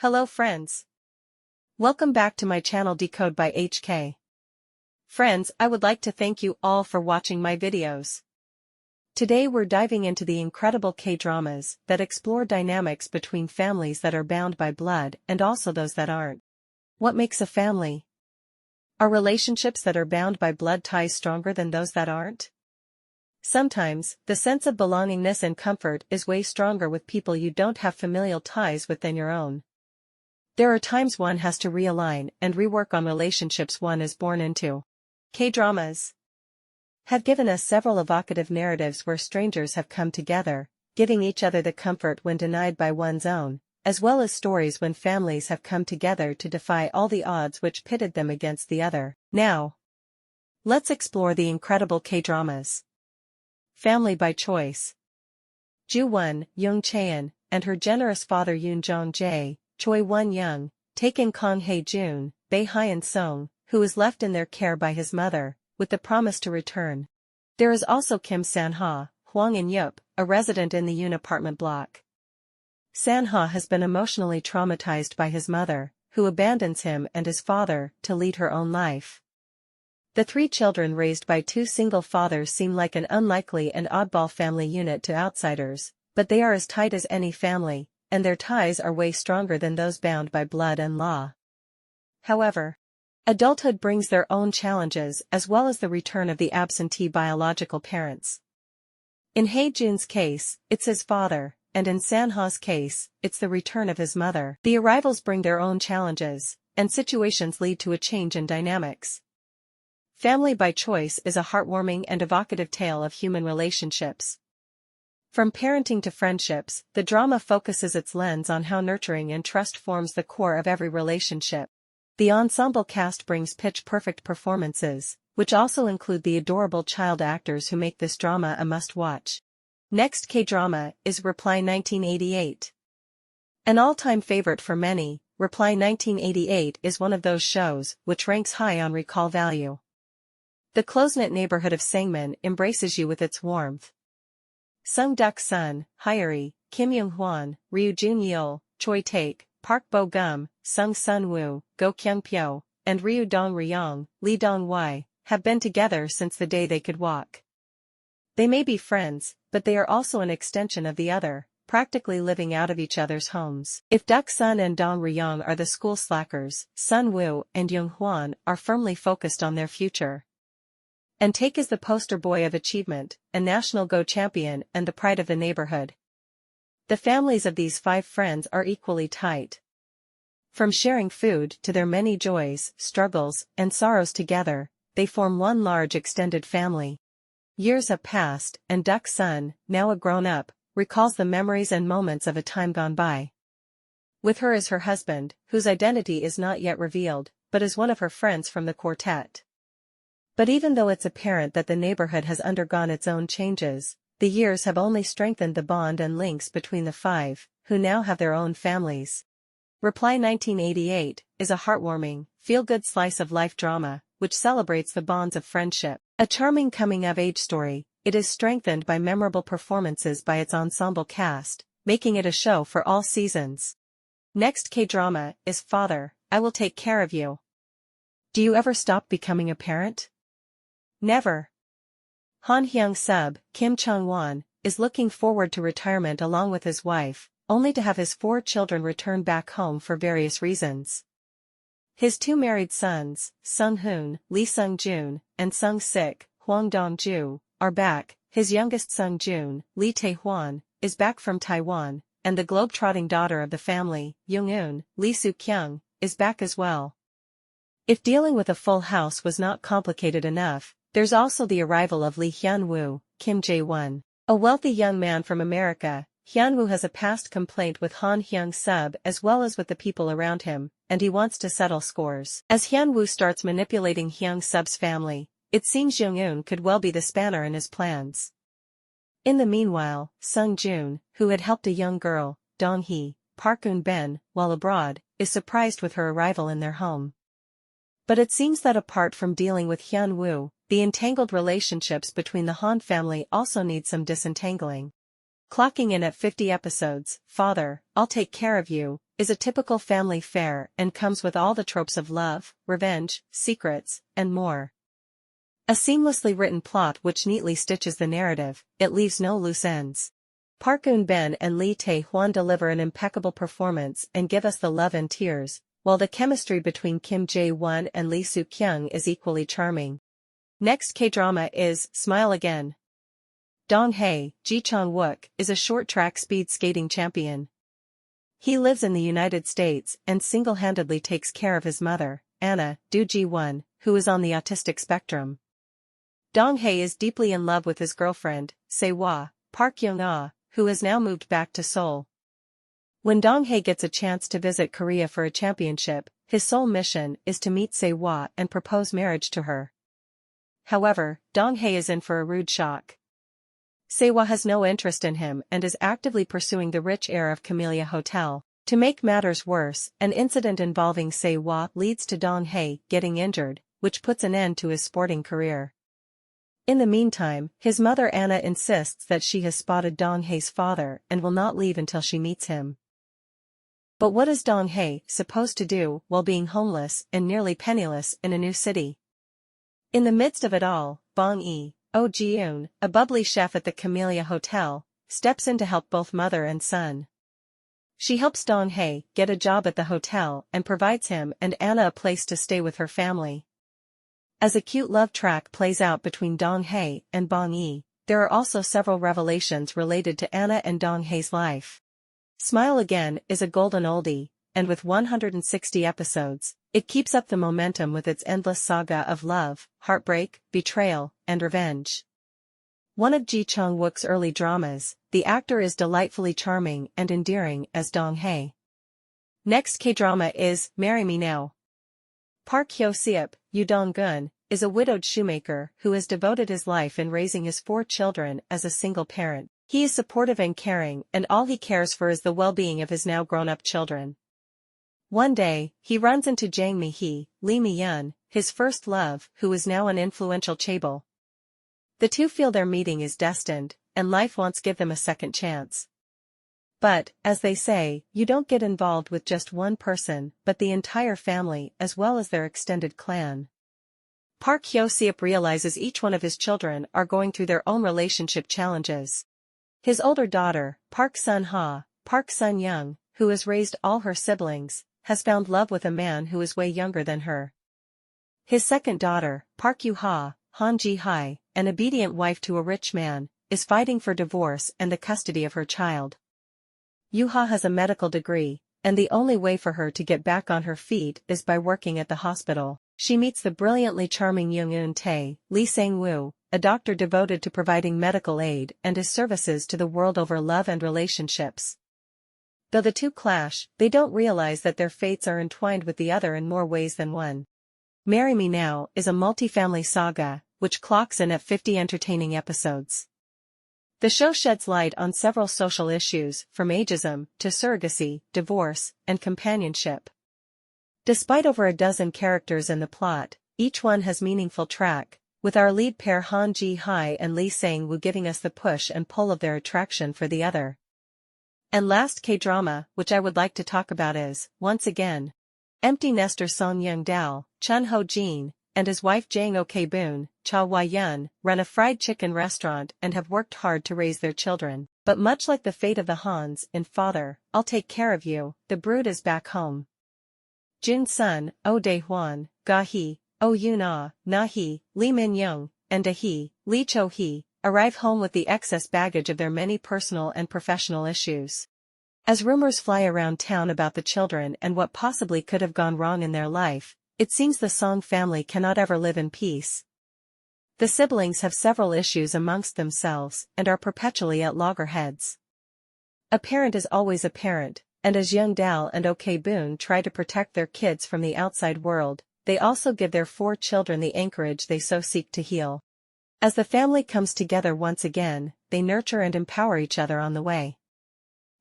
Hello friends. Welcome back to my channel Decode by HK. Friends, I would like to thank you all for watching my videos. Today we're diving into the incredible K-dramas that explore dynamics between families that are bound by blood and also those that aren't. What makes a family? Are relationships that are bound by blood ties stronger than those that aren't? Sometimes, the sense of belongingness and comfort is way stronger with people you don't have familial ties with than your own. There are times one has to realign and rework on relationships one is born into. K-dramas have given us several evocative narratives where strangers have come together, giving each other the comfort when denied by one's own, as well as stories when families have come together to defy all the odds which pitted them against the other. Now, let's explore the incredible K-dramas. Family by Choice. Ju-won, Young Chae-In, and her generous father Yoon Jong-jae, Choi Won-young, take in Kang Hae-jun, Bae Hyun-sung, who is left in their care by his mother, with the promise to return. There is also Kim San-ha, Hwang In-yup, a resident in the Yoon apartment block. San-ha has been emotionally traumatized by his mother, who abandons him and his father to lead her own life. The three children raised by two single fathers seem like an unlikely and oddball family unit to outsiders, but they are as tight as any family, and their ties are way stronger than those bound by blood and law. However, adulthood brings their own challenges as well as the return of the absentee biological parents. In Hae-jun's case, it's his father, and in San-ha's case, it's the return of his mother. The arrivals bring their own challenges, and situations lead to a change in dynamics. Family by Choice is a heartwarming and evocative tale of human relationships. From parenting to friendships, the drama focuses its lens on how nurturing and trust forms the core of every relationship. The ensemble cast brings pitch-perfect performances, which also include the adorable child actors who make this drama a must-watch. Next K-drama is Reply 1988. An all-time favorite for many, Reply 1988 is one of those shows which ranks high on recall value. The close-knit neighborhood of Chae-Min embraces you with its warmth. Sung Duk-sun, Hyori, Kim Young-hwan, Ryu Jun-yeol, Choi Taek, Park Bo-gum, Sung Sun-woo, Go Kyung-pyo, and Ryu Dong-ryong, Lee Dong-wai, have been together since the day they could walk. They may be friends, but they are also an extension of the other, practically living out of each other's homes. If Duk-sun and Dong-ryong are the school slackers, Sun-woo and Young-hwan are firmly focused on their future. And Taek is the poster boy of achievement, a national Go champion and the pride of the neighborhood. The families of these five friends are equally tight. From sharing food to their many joys, struggles, and sorrows together, they form one large extended family. Years have passed, and Duk-sun, now a grown-up, recalls the memories and moments of a time gone by. With her is her husband, whose identity is not yet revealed, but is one of her friends from the quartet. But even though it's apparent that the neighborhood has undergone its own changes, the years have only strengthened the bond and links between the five, who now have their own families. Reply 1988 is a heartwarming, feel-good slice of life drama, which celebrates the bonds of friendship. A charming coming-of-age story, it is strengthened by memorable performances by its ensemble cast, making it a show for all seasons. Next K-drama is Father, I Will Take Care of You. Do you ever stop becoming a parent? Never. Han Hyung-sub, Kim Chung-won, is looking forward to retirement along with his wife, only to have his four children return back home for various reasons. His two married sons, Sung-hoon, Lee Sung-jun, and Sung-sik, Hwang Dong-ju, are back. His youngest Sung-jun, Lee Tae-hwan, is back from Taiwan, and the globe-trotting daughter of the family, Young-eun, Lee Soo-kyung, is back as well. If dealing with a full house was not complicated enough, there's also the arrival of Lee Hyun-woo, Kim Jae-won. A wealthy young man from America, Hyun-woo has a past complaint with Han Hyung-sub as well as with the people around him, and he wants to settle scores. As Hyun-woo starts manipulating Hyung-sub's family, it seems Young-eun could well be the spanner in his plans. In the meanwhile, Sung-jun, who had helped a young girl, Dong-hee, Park Eun-ben, while abroad, is surprised with her arrival in their home. But it seems that apart from dealing with Hyun-woo, the entangled relationships between the Han family also need some disentangling. Clocking in at 50 episodes, Father, I'll Take Care of You, is a typical family fare and comes with all the tropes of love, revenge, secrets, and more. A seamlessly written plot which neatly stitches the narrative, it leaves no loose ends. Park Eun-bin and Lee Tae-hwan deliver an impeccable performance and give us the love and tears, while the chemistry between Kim Jae-won and Lee Soo-kyung is equally charming. Next K-drama is Smile Again. Dong-hae, Ji Chang-wook, is a short-track speed skating champion. He lives in the United States and single-handedly takes care of his mother, Anna, Do Ji-won, who is on the autistic spectrum. Dong-hae is deeply in love with his girlfriend, Se-hwa, Park Young-ah, who has now moved back to Seoul. When Dong-hae gets a chance to visit Korea for a championship, his sole mission is to meet Se-hwa and propose marriage to her. However, Dong-hae is in for a rude shock. Se-hwa has no interest in him and is actively pursuing the rich heir of Camellia Hotel. To make matters worse, an incident involving Se-hwa leads to Dong-hae getting injured, which puts an end to his sporting career. In the meantime, his mother Anna insists that she has spotted Dong-hae's father and will not leave until she meets him. But what is Dong-hae supposed to do while being homeless and nearly penniless in a new city? In the midst of it all, Bong-e, Oh Ji-eun, a bubbly chef at the Camellia Hotel, steps in to help both mother and son. She helps Dong-hae get a job at the hotel and provides him and Anna a place to stay with her family. As a cute love track plays out between Dong-hae and Bong-e, there are also several revelations related to Anna and Dong-hae's life. Smile Again is a golden oldie, and with 160 episodes, it keeps up the momentum with its endless saga of love, heartbreak, betrayal, and revenge. One of Ji Chang-wook's early dramas, the actor is delightfully charming and endearing as Dong-hae. Next K-drama is Marry Me Now. Park Hyo-seop, Yoo Dong-gun, is a widowed shoemaker who has devoted his life in raising his 4 children as a single parent. He is supportive and caring, and all he cares for is the well-being of his now grown-up children. One day, he runs into Jang Mi-hee, Lee Mi-yeon, his first love, who is now an influential chaebol. The two feel their meeting is destined, and life wants to give them a second chance. But, as they say, you don't get involved with just one person, but the entire family as well as their extended clan. Park Hyo-seop realizes each one of his children are going through their own relationship challenges. His older daughter, Park Sun-ha, Park Sun-young, who has raised all her siblings, has found love with a man who is way younger than her. His second daughter, Park Yoo-ha, Han Ji-hae, an obedient wife to a rich man, is fighting for divorce and the custody of her child. Yoo-ha has a medical degree, and the only way for her to get back on her feet is by working at the hospital. She meets the brilliantly charming Young-eun Tae, Lee Sang-woo, a doctor devoted to providing medical aid and his services to the world over love and relationships. Though the two clash, they don't realize that their fates are entwined with the other in more ways than one. Marry Me Now is a multi-family saga, which clocks in at 50 entertaining episodes. The show sheds light on several social issues, from ageism to surrogacy, divorce, and companionship. Despite over a dozen characters in the plot, each one has meaningful track, with our lead pair Han Ji-hae and Lee Sang-woo giving us the push and pull of their attraction for the other. And last K-drama, which I would like to talk about is, once again, empty nester Song Young-dal, Chun Ho-jin, and his wife Jang Ok-boon, Cha Wai-yun, run a fried chicken restaurant and have worked hard to raise their children. But much like the fate of the Hans in Father, I'll Take Care of You, the brood is back home. Jun-sun, Oh Dae-hwan, Ga-hee, Oh Yoon-ah, Na-hee, Lee Min-young, and Da-hee, Lee Cho-hee, arrive home with the excess baggage of their many personal and professional issues. As rumors fly around town about the children and what possibly could have gone wrong in their life, it seems the Song family cannot ever live in peace. The siblings have several issues amongst themselves and are perpetually at loggerheads. A parent is always a parent, and as Young-dal and Ok-boon try to protect their kids from the outside world, they also give their 4 children the anchorage they so seek to heal. As the family comes together once again, they nurture and empower each other on the way.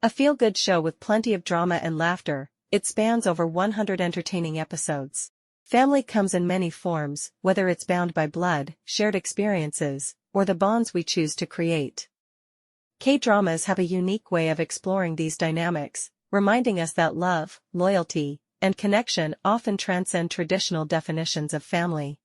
A feel-good show with plenty of drama and laughter, it spans over 100 entertaining episodes. Family comes in many forms, whether it's bound by blood, shared experiences, or the bonds we choose to create. K-dramas have a unique way of exploring these dynamics, reminding us that love, loyalty, and connection often transcend traditional definitions of family.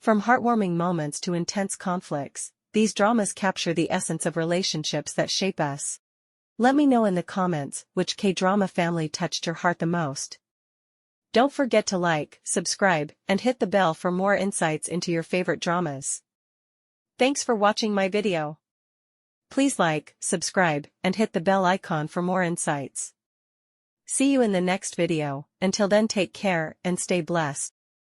From heartwarming moments to intense conflicts, these dramas capture the essence of relationships that shape us. Let me know in the comments which K-drama family touched your heart the most. Don't forget to like, subscribe, and hit the bell for more insights into your favorite dramas. Thanks for watching my video. Please like, subscribe, and hit the bell icon for more insights. See you in the next video. Until then, take care and stay blessed.